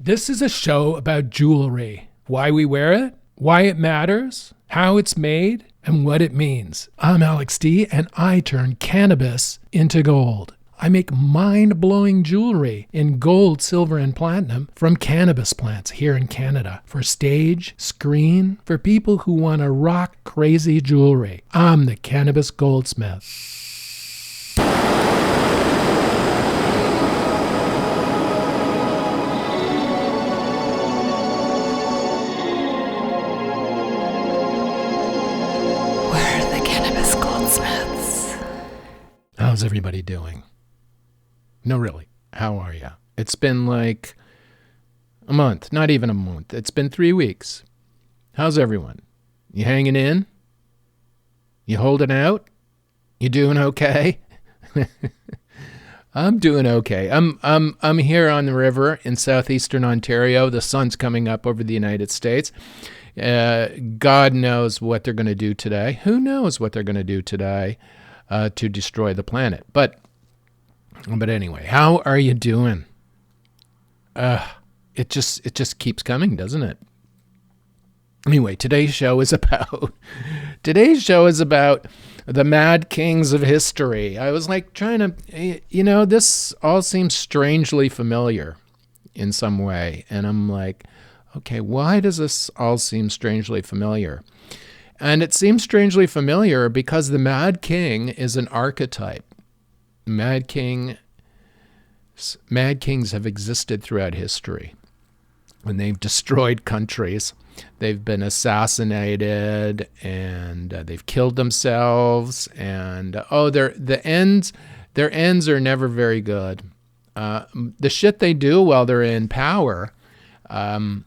This is a show about jewelry, why we wear it, why it matters, how it's made, and what it means. I'm Alex D, and I turn cannabis into gold. I make mind-blowing jewelry in gold, silver, and platinum from cannabis plants here in Canada for stage, screen, for people who want to rock crazy jewelry. I'm the Cannabis Goldsmith. How's everybody doing? No, really. How are you? It's been like a month, not even a month. It's been 3 weeks. How's everyone? You hanging in? You holding out? You doing okay? I'm doing okay. I'm here on the river in southeastern Ontario. The sun's coming up over the United States. God knows what they're going to do today. Who knows what they're going to do today to destroy the planet? But anyway, how are you doing? It just keeps coming, doesn't it? Anyway, today's show is about the mad kings of history. I was like trying to, this all seems strangely familiar in some way. And I'm like, okay, why does this all seem strangely familiar? And it seems strangely familiar because the Mad King is an archetype. Mad Kings have existed throughout history. When they've destroyed countries, they've been assassinated, and they've killed themselves, and their ends are never very good. The shit they do while they're in power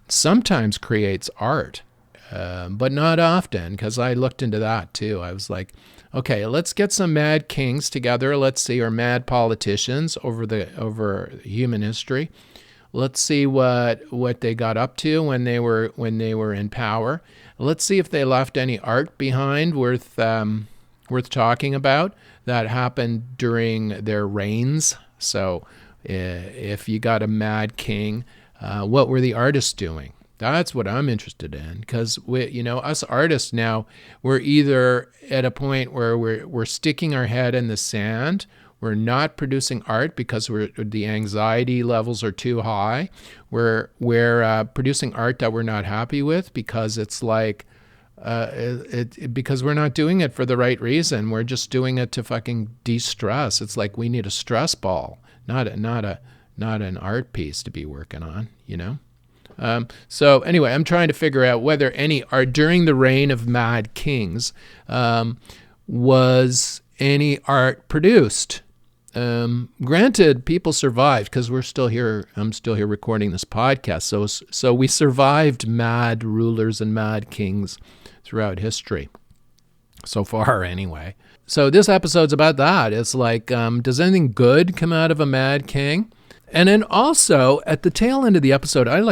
sometimes creates art. But not often, because I looked into that too. I was like, okay, let's get some mad kings together. Let's see, or mad politicians over human history. Let's see what they got up to when they were in power. Let's see if they left any art behind worth talking about that happened during their reigns. So, if you got a mad king, what were the artists doing? That's what I'm interested in, because us artists now, we're either at a point where we're sticking our head in the sand. We're not producing art because the anxiety levels are too high. We're producing art that we're not happy with because it's like because we're not doing it for the right reason. We're just doing it to fucking de-stress. It's like we need a stress ball, not an art piece to be working on, So anyway, I'm trying to figure out whether any art during the reign of mad kings was any art produced. Granted, people survived because we're still here. I'm still here recording this podcast. So we survived mad rulers and mad kings throughout history. So far, anyway. So this episode's about that. It's like, does anything good come out of a mad king? And then also at the tail end of the episode, I'm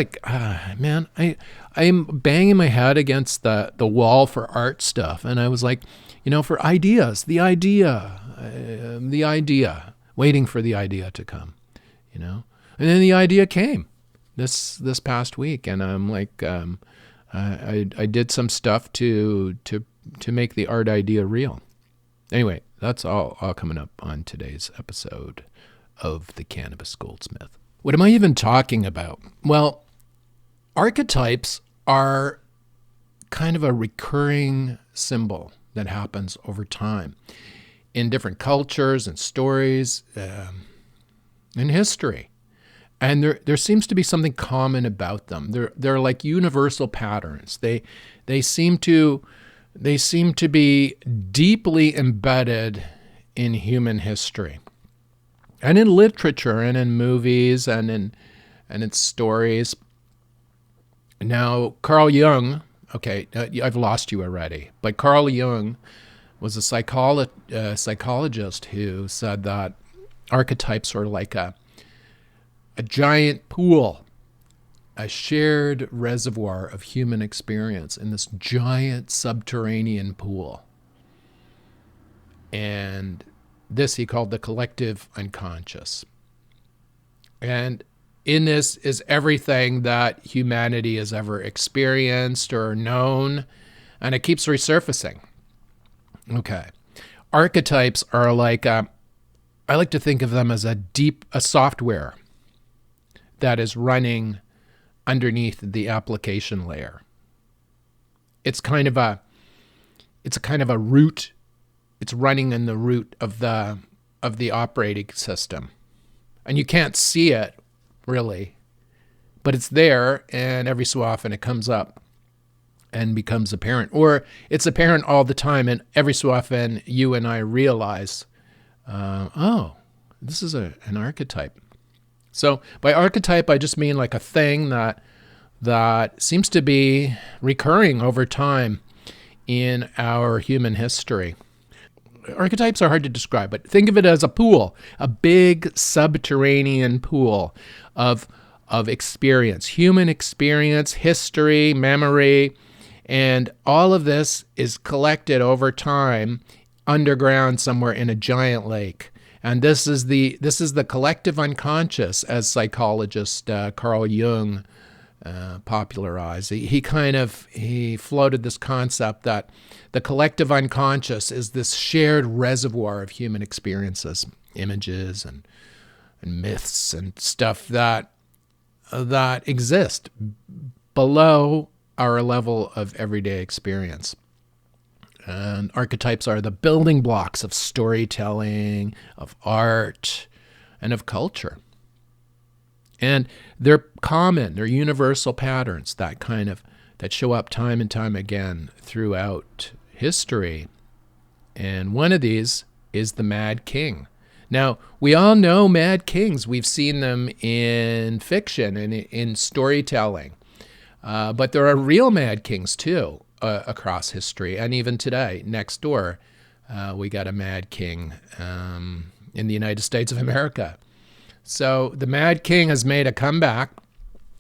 banging my head against the wall for art stuff. And I was like, for ideas, the idea, waiting for the idea to come, And then the idea came this past week. And I'm like, I did some stuff to make the art idea real. Anyway, that's all coming up on today's episode of the Cannabis Goldsmith. What am I even talking about? Well, archetypes are kind of a recurring symbol that happens over time in different cultures and stories in history. And there seems to be something common about them. They're like universal patterns. They seem to be deeply embedded in human history. And in literature, and in movies, and in stories. Now, Carl Jung, okay, I've lost you already, but Carl Jung was a psychologist who said that archetypes are like a giant pool, a shared reservoir of human experience in this giant subterranean pool. And this he called the collective unconscious. And in this is everything that humanity has ever experienced or known, and it keeps resurfacing. Okay. Archetypes are like, I like to think of them as a software that is running underneath the application layer. It's a kind of a root. It's running in the root of the operating system. And you can't see it really, but it's there, and every so often it comes up and becomes apparent, or it's apparent all the time, and every so often you and I realize, oh, this is an archetype. So by archetype, I just mean like a thing that seems to be recurring over time in our human history. Archetypes are hard to describe, but think of it as a pool, a big subterranean pool of experience, human experience, history, memory, and all of this is collected over time underground somewhere in a giant lake. And this is the collective unconscious, as psychologist Carl Jung popularized. He floated this concept that the collective unconscious is this shared reservoir of human experiences, images and myths and stuff that exist below our level of everyday experience. And archetypes are the building blocks of storytelling, of art, and of culture. And they're common, they're universal patterns that show up time and time again throughout history. And one of these is the Mad King. Now, we all know Mad Kings. We've seen them in fiction and in storytelling. But there are real Mad Kings too across history, and even today. Next door, we got a Mad King in the United States of America. So the Mad King has made a comeback.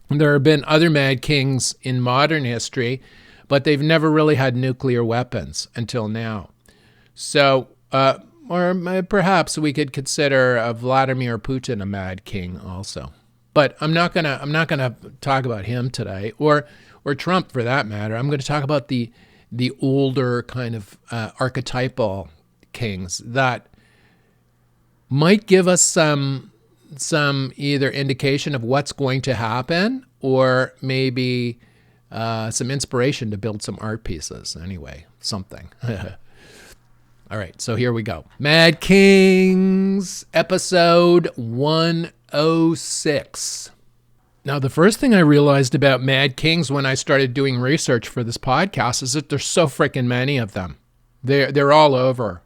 There have been other Mad Kings in modern history, but they've never really had nuclear weapons until now. So, or perhaps we could consider Vladimir Putin a Mad King also. But I'm not gonna talk about him today, or Trump for that matter. I'm going to talk about the older kind of archetypal kings that might give us some either indication of what's going to happen, or maybe some inspiration to build some art pieces. Anyway, something. All right, so here we go. Mad Kings, episode 106. Now, the first thing I realized about Mad Kings when I started doing research for this podcast is that there's so freaking many of them. They're all over.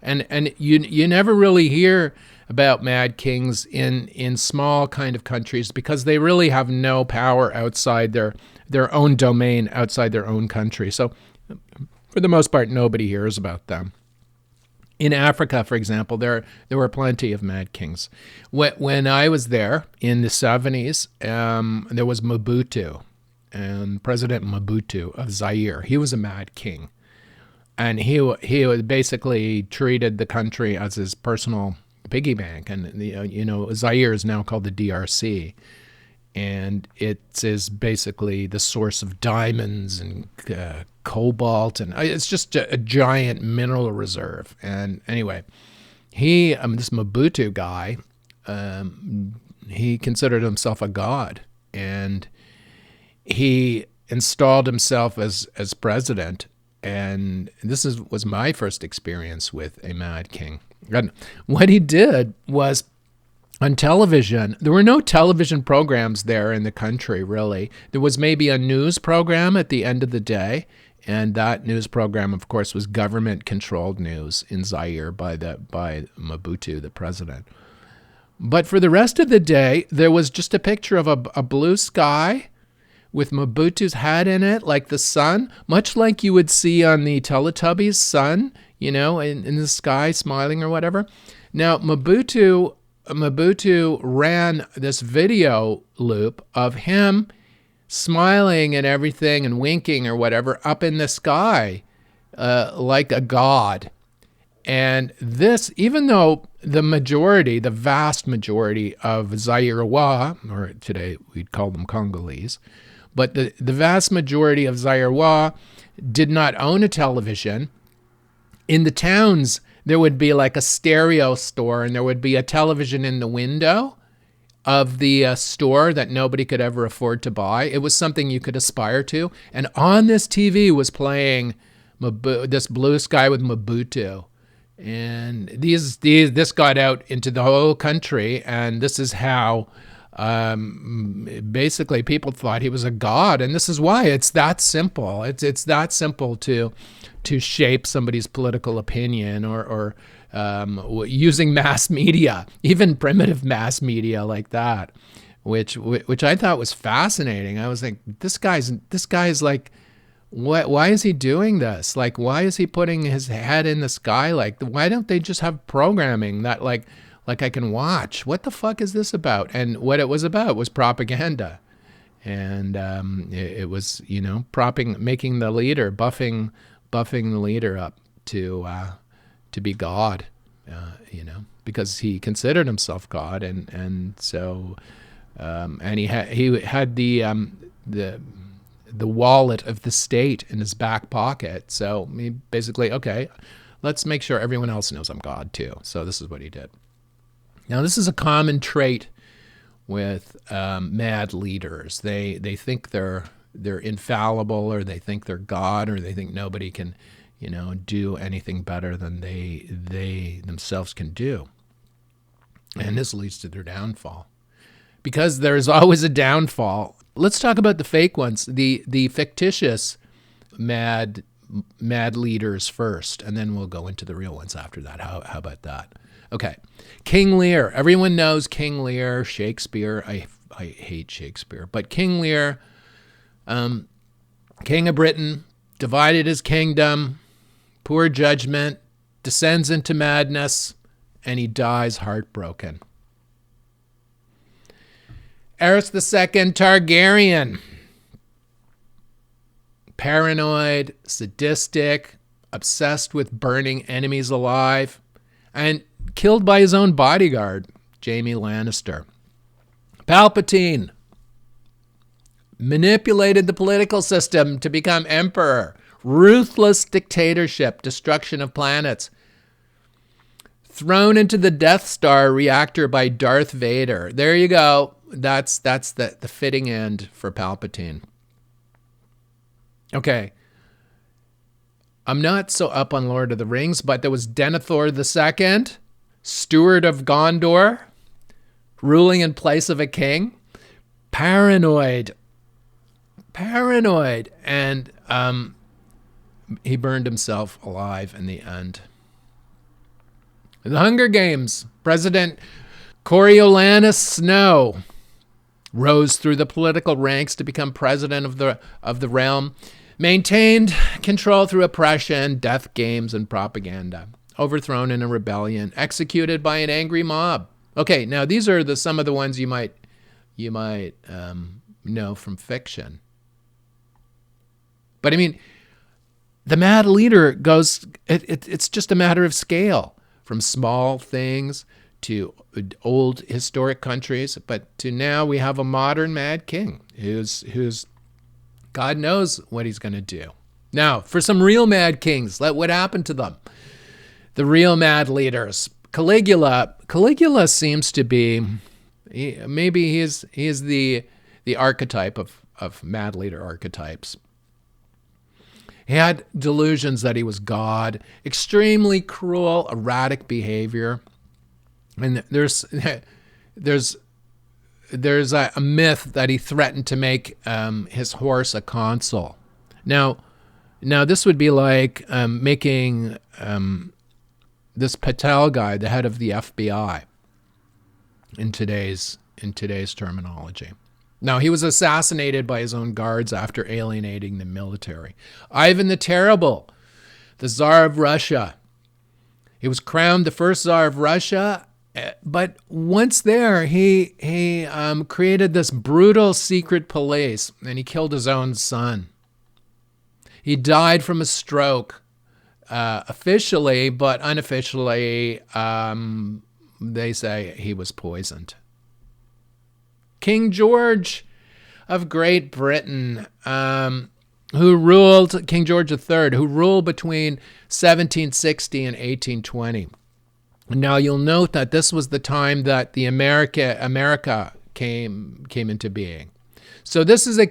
And you never really hear about Mad Kings in small kind of countries because they really have no power outside their own domain, outside their own country. So for the most part, nobody hears about them. In Africa, for example, there were plenty of Mad Kings. When I was there in the 70s, there was Mobutu, and President Mobutu of Zaire. He was a Mad King, and he basically treated the country as his personal piggy bank. And Zaire is now called the DRC, and it is basically the source of diamonds and cobalt, and it's just a giant mineral reserve. And anyway, this Mobutu guy, he considered himself a god, and he installed himself as president. And this was my first experience with a Mad King. And what he did was, on television, there were no television programs there in the country, really. There was maybe a news program at the end of the day, and that news program, of course, was government-controlled news in Zaire by Mobutu, the president. But for the rest of the day, there was just a picture of a blue sky with Mobutu's hat in it, like the sun, much like you would see on the Teletubbies' sun, in the sky smiling or whatever. Now, Mobutu ran this video loop of him smiling and everything and winking or whatever up in the sky like a god. And this, even though the vast majority of Zairwa, or today we'd call them Congolese, but the vast majority of Zairwa did not own a television. In the towns, there would be like a stereo store, and there would be a television in the window of the store that nobody could ever afford to buy. It was something you could aspire to. And on this TV was playing this Blue Sky with Mobutu. And this got out into the whole country, and this is how basically people thought he was a god. And this is why it's that simple. It's that simple to shape somebody's political opinion, or using mass media, even primitive mass media like that, which I thought was fascinating. I was like, this guy's like, what? Why is he doing this? Like, why is he putting his head in the sky? Like, why don't they just have programming that like I can watch? What the fuck is this about? And what it was about was propaganda, and it was, making the leader, buffing the leader up to be God, because he considered himself God, and so and he had the wallet of the state in his back pocket. So he basically, okay, let's make sure everyone else knows I'm God too. So this is what he did. Now this is a common trait with mad leaders. They think they're infallible, or they think they're God, or they think nobody can do anything better than they themselves can do. And this leads to their downfall. Because there's always a downfall. Let's talk about the fake ones, the fictitious mad leaders first, and then we'll go into the real ones after that. How about that? Okay. King Lear. Everyone knows King Lear, Shakespeare. I hate Shakespeare. But King Lear, King of Britain, divided his kingdom, poor judgment, descends into madness, and he dies heartbroken. Aerys II Targaryen, paranoid, sadistic, obsessed with burning enemies alive, and killed by his own bodyguard, Jaime Lannister. Palpatine manipulated the political system to become emperor. Ruthless dictatorship, destruction of planets. Thrown into the Death Star reactor by Darth Vader. There you go. That's the fitting end for Palpatine. Okay. I'm not so up on Lord of the Rings, but there was Denethor II, Steward of Gondor, ruling in place of a king. Paranoid. And he burned himself alive in the end. The Hunger Games, President Coriolanus Snow rose through the political ranks to become president of the realm, maintained control through oppression, death games, and propaganda. Overthrown in a rebellion, executed by an angry mob. Okay, now these are some of the ones you might know from fiction. But I mean, the mad leader goes, it's just a matter of scale, from small things to old historic countries, but to now we have a modern mad king who's God knows what he's going to do. Now, for some real mad kings, what happened to them? The real mad leaders. Caligula seems to be, maybe he is the archetype of mad leader archetypes. He had delusions that he was God, extremely cruel, erratic behavior. And there's a myth that he threatened to make his horse a consul. Now this would be like making this Patel guy the head of the FBI in today's terminology. Now, he was assassinated by his own guards after alienating the military. Ivan the Terrible, the Tsar of Russia. He was crowned the first Tsar of Russia, but once there, he created this brutal secret police, and he killed his own son. He died from a stroke, officially, but unofficially, they say he was poisoned. King George of Great Britain, King George III, who ruled between 1760 and 1820. Now, you'll note that this was the time that the America came into being. So this is a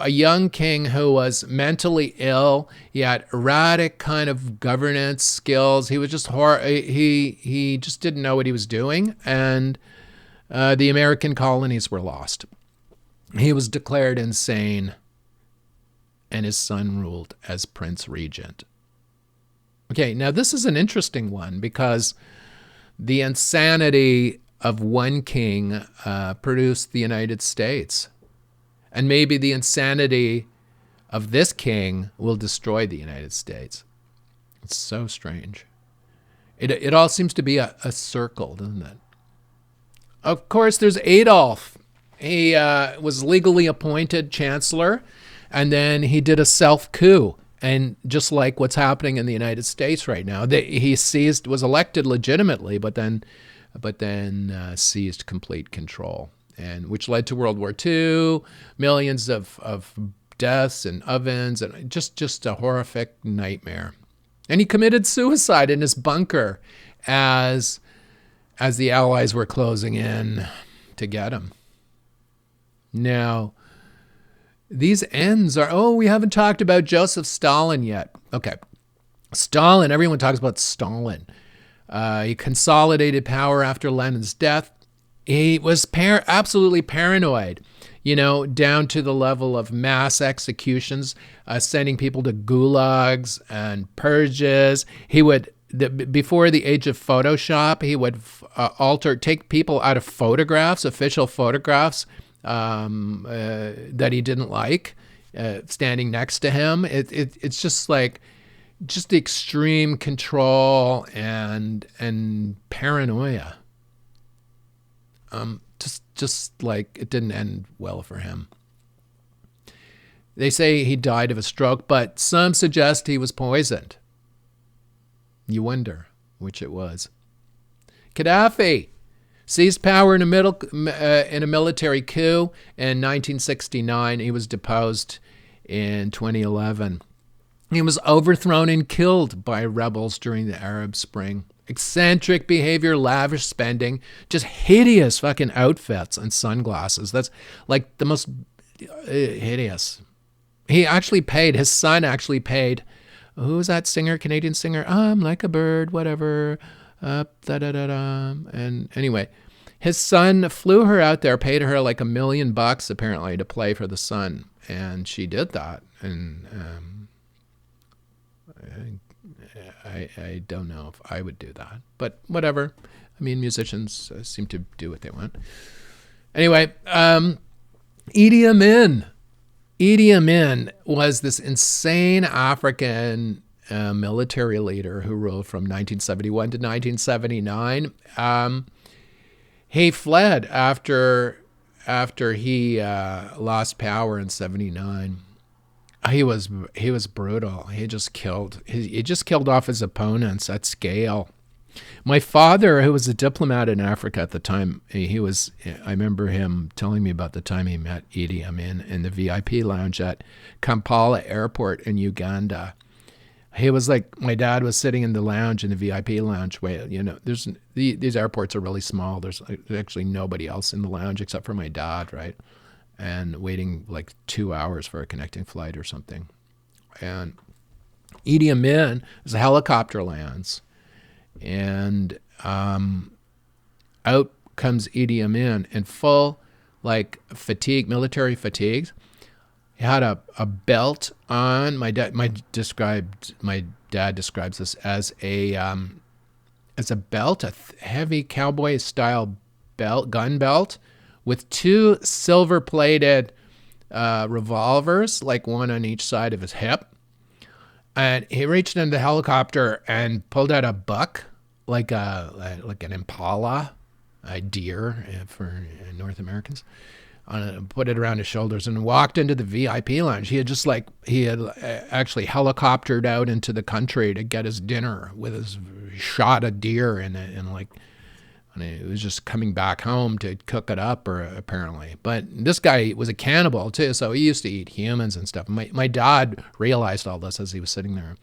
young king who was mentally ill. He had erratic kind of governance skills. He was just he just didn't know what he was doing, and the American colonies were lost. He was declared insane, and his son ruled as Prince Regent. Okay, now this is an interesting one because the insanity of one king produced the United States. And maybe the insanity of this king will destroy the United States. It's so strange. It all seems to be a circle, doesn't it? Of course, there's Adolf. He was legally appointed chancellor, and then he did a self-coup. And just like what's happening in the United States right now, he was elected legitimately, but then seized complete control, and which led to World War II, millions of deaths in ovens, and just a horrific nightmare. And he committed suicide in his bunker as the Allies were closing in to get him. Now, these ends we haven't talked about Joseph Stalin yet. Okay. Stalin, everyone talks about Stalin. He consolidated power after Lenin's death. He was absolutely paranoid, down to the level of mass executions, sending people to gulags and purges. He would, before the age of Photoshop, he would take people out of photographs, official photographs, that he didn't like, standing next to him. It's just like extreme control and paranoia. Just like it didn't end well for him. They say he died of a stroke, but some suggest he was poisoned. You wonder which it was. Gaddafi seized power in a military coup in 1969. He was deposed in 2011. He was overthrown and killed by rebels during the Arab Spring. Eccentric behavior, lavish spending, just hideous fucking outfits and sunglasses. That's like the most hideous. His son actually paid, who's that singer, Canadian singer? I'm like a bird, whatever. And anyway, his son flew her out there, paid her like $1 million apparently to play for the son, and she did that. And I don't know if I would do that, but whatever. I mean, musicians seem to do what they want. Anyway, Idi Amin. Idi Amin was this insane African military leader who ruled from 1971 to 1979. He fled after he lost power in 79. He was brutal. He just killed off his opponents at scale. My father, who was a diplomat in Africa at the time, I remember him telling me about the time he met Idi Amin in the VIP lounge at Kampala Airport in Uganda. He was like, my dad was sitting in the lounge, in the VIP lounge, where, these airports are really small. There's actually nobody else in the lounge except for my dad, right? And waiting like 2 hours for a connecting flight or something. And Idi Amin, as a helicopter lands, and out comes Idi Amin in full fatigue, military fatigues. He had a belt on. My dad describes this as a belt, a heavy cowboy style belt, gun belt, with 2 silver-plated revolvers, like one on each side of his hip. And he reached into the helicopter and pulled out a buck, like an impala, a deer for North Americans, put it around his shoulders and walked into the VIP lounge. He had actually helicoptered out into the country to get his dinner with his shot a deer in And he was just coming back home to cook it up, or apparently. But this guy was a cannibal too, so he used to eat humans and stuff. My dad realized all this as he was sitting there.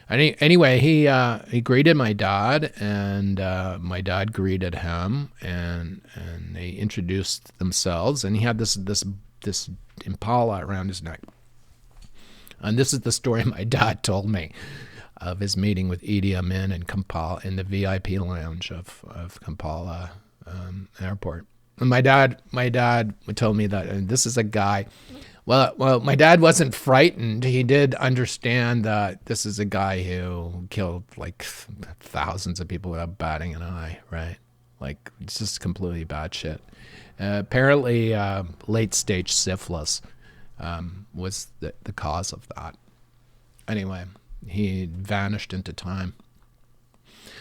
Anyway, he greeted my dad, and my dad greeted him, and they introduced themselves. And he had this impala around his neck. And this is the story my dad told me of his meeting with Idi Amin in Kampala, in the VIP lounge of Kampala airport. And my dad told me that this is a guy. Well, my dad wasn't frightened. He did understand that this is a guy who killed like thousands of people without batting an eye, right? Like, it's just completely bad shit. Apparently, late stage syphilis was the cause of that. Anyway, he vanished into time.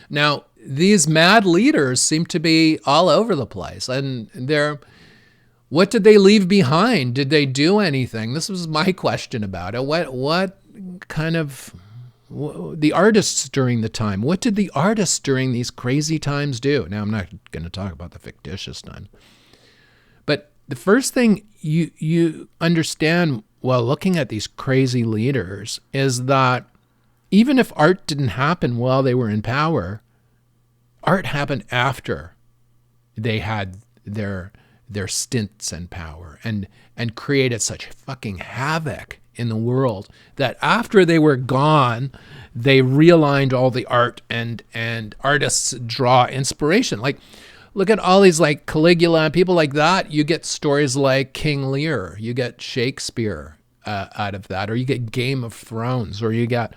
Now, these mad leaders seem to be all over the place, and what did they leave behind? Did they do anything? This was my question about it. What kind of the artists during the time? What did the artists during these crazy times do? Now, I'm not going to talk about the fictitious time, but the first thing you understand while looking at these crazy leaders is that even if art didn't happen while they were in power, art happened after they had their stints in power, and created such fucking havoc in the world that after they were gone, they realigned all the art, and artists draw inspiration. Like, look at all these like Caligula, people like that. You get stories like King Lear, you get Shakespeare out of that, or you get Game of Thrones, or you got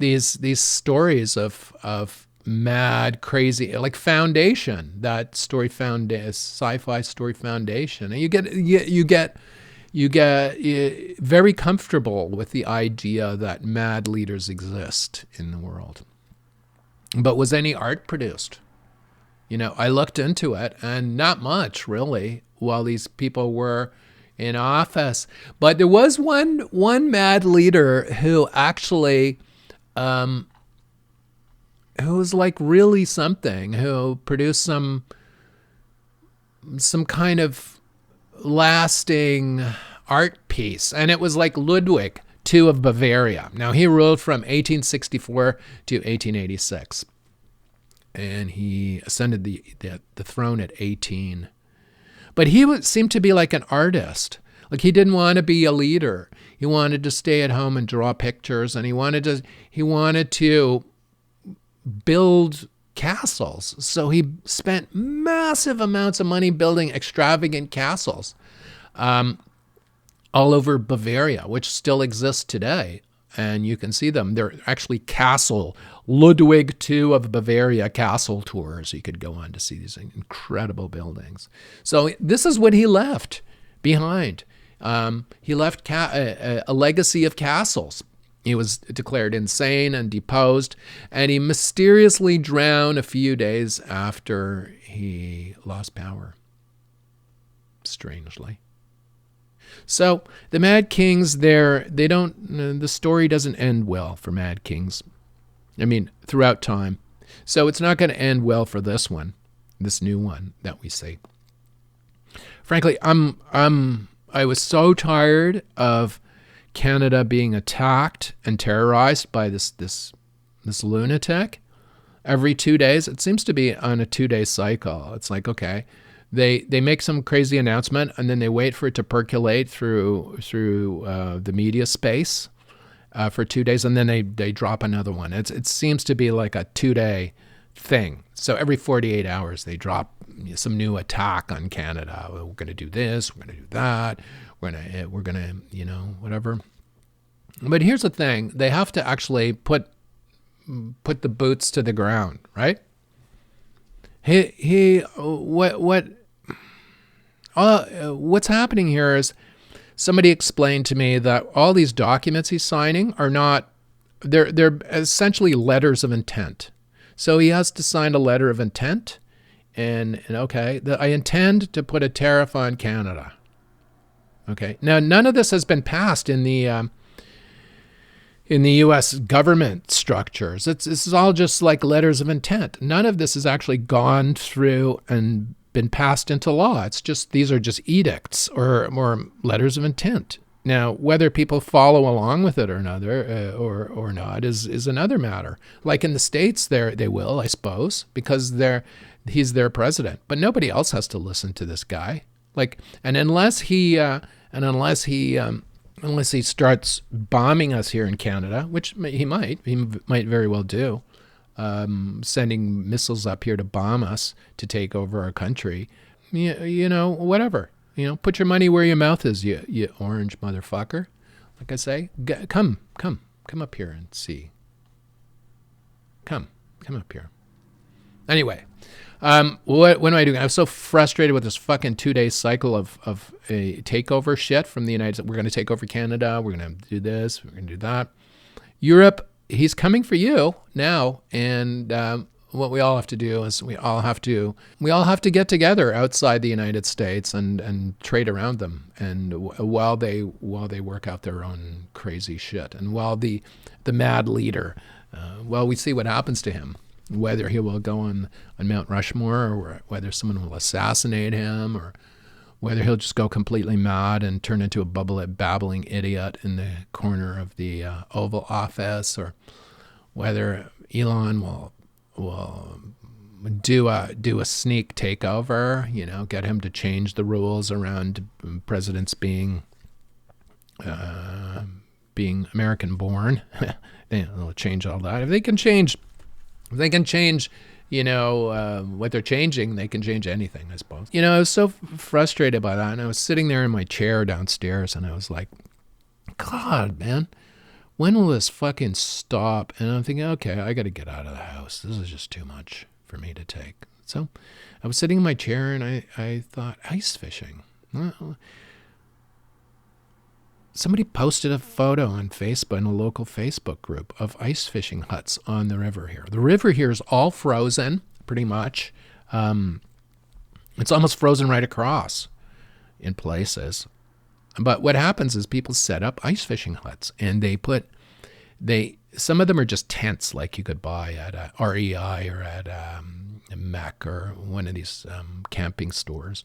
these stories of mad, crazy, like Foundation, that story sci-fi story Foundation, and you get very comfortable with the idea that mad leaders exist in the world. But was any art produced? I looked into it, and not much really while these people were in office. But there was one mad leader who actually who was like really something, who produced some kind of lasting art piece. And it was like Ludwig II of Bavaria. Now, he ruled from 1864 to 1886. And he ascended the throne at 18. But he seemed to be like an artist. Like, he didn't want to be a leader. He wanted to stay at home and draw pictures, and he wanted to build castles. So he spent massive amounts of money building extravagant castles all over Bavaria, which still exist today. And you can see them. They're actually Ludwig II of Bavaria castle tours. You could go on to see these incredible buildings. So this is what he left behind. He left a legacy of castles. He was declared insane and deposed, and he mysteriously drowned a few days after he lost power. Strangely. So the Mad Kings, the story doesn't end well for Mad Kings. I mean, throughout time. So it's not going to end well for this new one that we see. Frankly, I was so tired of Canada being attacked and terrorized by this lunatic every 2 days. It seems to be on a 2-day cycle. It's like, okay, they make some crazy announcement, and then they wait for it to percolate through the media space for 2 days, and then they drop another one. It seems to be like a 2-day thing. So every 48 hours they drop some new attack on Canada. We're going to do this. We're going to do that. We're going to whatever. But here's the thing: they have to actually put the boots to the ground, right? What's happening here is somebody explained to me that all these documents he's signing are not. They're essentially letters of intent. So he has to sign a letter of intent, and okay, that I intend to put a tariff on Canada. Okay, now none of this has been passed in the in the U.S. government structures. This is all just like letters of intent. None of this has actually gone through and been passed into law. It's just, these are just edicts or letters of intent. Now, whether people follow along with it or another, or not is another matter. Like in the States, they will, I suppose, because he's their president. But nobody else has to listen to this guy. Like, and unless he starts bombing us here in Canada, which he might very well do, sending missiles up here to bomb us, to take over our country, whatever. Put your money where your mouth is, you orange motherfucker. Like I say, come up here and see. Come up here. Anyway, what am I doing? I was so frustrated with this fucking 2-day cycle of a takeover shit from the United States. We're going to take over Canada. We're going to do this. We're going to do that. Europe, he's coming for you now. And what we all have to do is we all have to get together outside the United States and trade around them. And while they work out their own crazy shit, and while the mad leader, we see what happens to him. Whether he will go on Mount Rushmore, or whether someone will assassinate him, or whether he'll just go completely mad and turn into a babbling idiot in the corner of the Oval Office, or whether Elon will do a sneak takeover, get him to change the rules around presidents being American born. They'll change all that. If they can change, what they're changing, they can change anything, I suppose. I was so frustrated by that, and I was sitting there in my chair downstairs, and I was like, God, man, when will this fucking stop? And I'm thinking, okay, I got to get out of the house. This is just too much for me to take. So I was sitting in my chair, and I thought, ice fishing. Well, somebody posted a photo on Facebook, in a local Facebook group, of ice fishing huts on the river here. The river here is all frozen, pretty much. It's almost frozen right across in places. But what happens is people set up ice fishing huts, and some of them are just tents like you could buy at a REI or at Mech or one of these camping stores.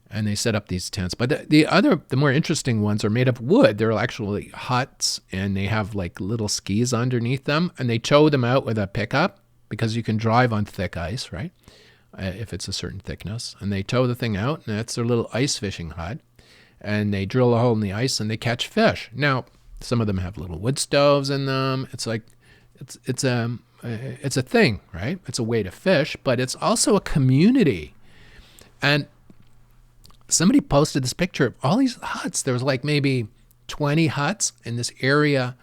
And they set up these tents. But the more interesting ones are made of wood. They're actually huts, and they have like little skis underneath them, and they tow them out with a pickup, because you can drive on thick ice, right? If it's a certain thickness. And they tow the thing out, and that's their little ice fishing hut. And they drill a hole in the ice, and they catch fish. Now, some of them have little wood stoves in them. It's like, it's a thing, right? It's a way to fish, but it's also a community. And somebody posted this picture of all these huts. There was like maybe 20 huts in this area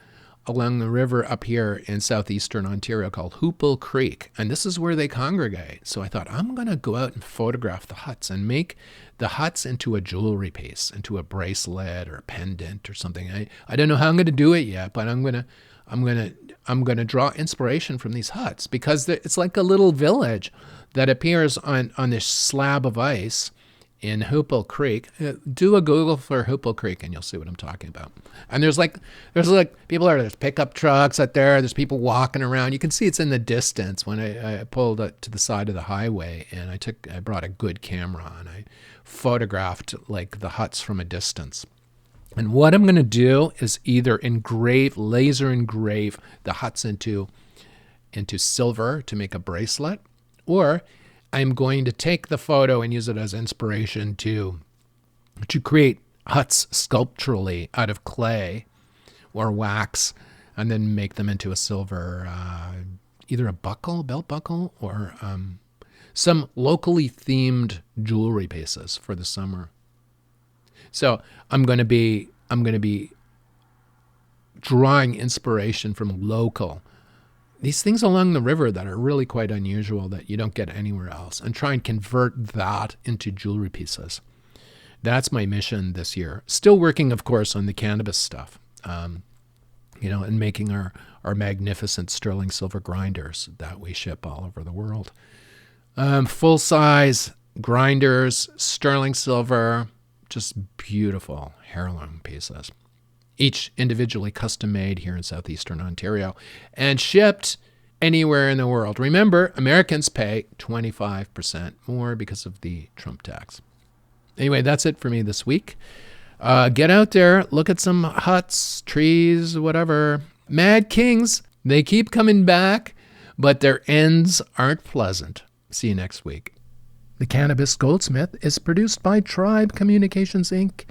along the river up here in southeastern Ontario called Hoople Creek. And this is where they congregate. So I thought, I'm going to go out and photograph the huts and make the huts into a jewelry piece, into a bracelet or a pendant or something. I don't know how I'm going to do it yet, but I'm going to draw inspiration from these huts, because it's like a little village that appears on this slab of ice in Hoople Creek. Do a Google for Hoople Creek and you'll see what I'm talking about. And there's pickup trucks out there. There's people walking around. You can see it's in the distance when I pulled it to the side of the highway, and I brought a good camera and I photographed like the huts from a distance. And what I'm going to do is either laser engrave the huts into silver to make a bracelet, or I'm going to take the photo and use it as inspiration to create huts sculpturally out of clay or wax, and then make them into a silver, either a belt buckle, or some locally themed jewelry pieces for the summer. So I'm going to be drawing inspiration from these things along the river that are really quite unusual, that you don't get anywhere else, and try and convert that into jewelry pieces. That's my mission this year. Still working, of course, on the cannabis stuff, and making our magnificent sterling silver grinders that we ship all over the world. Full-size grinders, sterling silver, just beautiful heirloom pieces. each individually custom made here in southeastern Ontario and shipped anywhere in the world. Remember, Americans pay 25% more because of the Trump tax. Anyway, that's it for me this week. Get out there, look at some huts, trees, whatever. Mad Kings, they keep coming back, but their ends aren't pleasant. See you next week. The Cannabis Goldsmith is produced by Tribe Communications, Inc.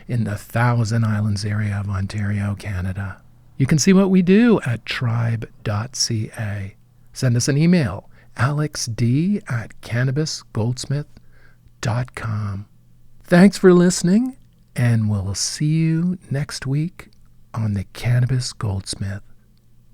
in the Thousand Islands area of Ontario, Canada. You can see what we do at tribe.ca. Send us an email, alexd@cannabisgoldsmith.com. Thanks for listening, and we'll see you next week on the Cannabis Goldsmith.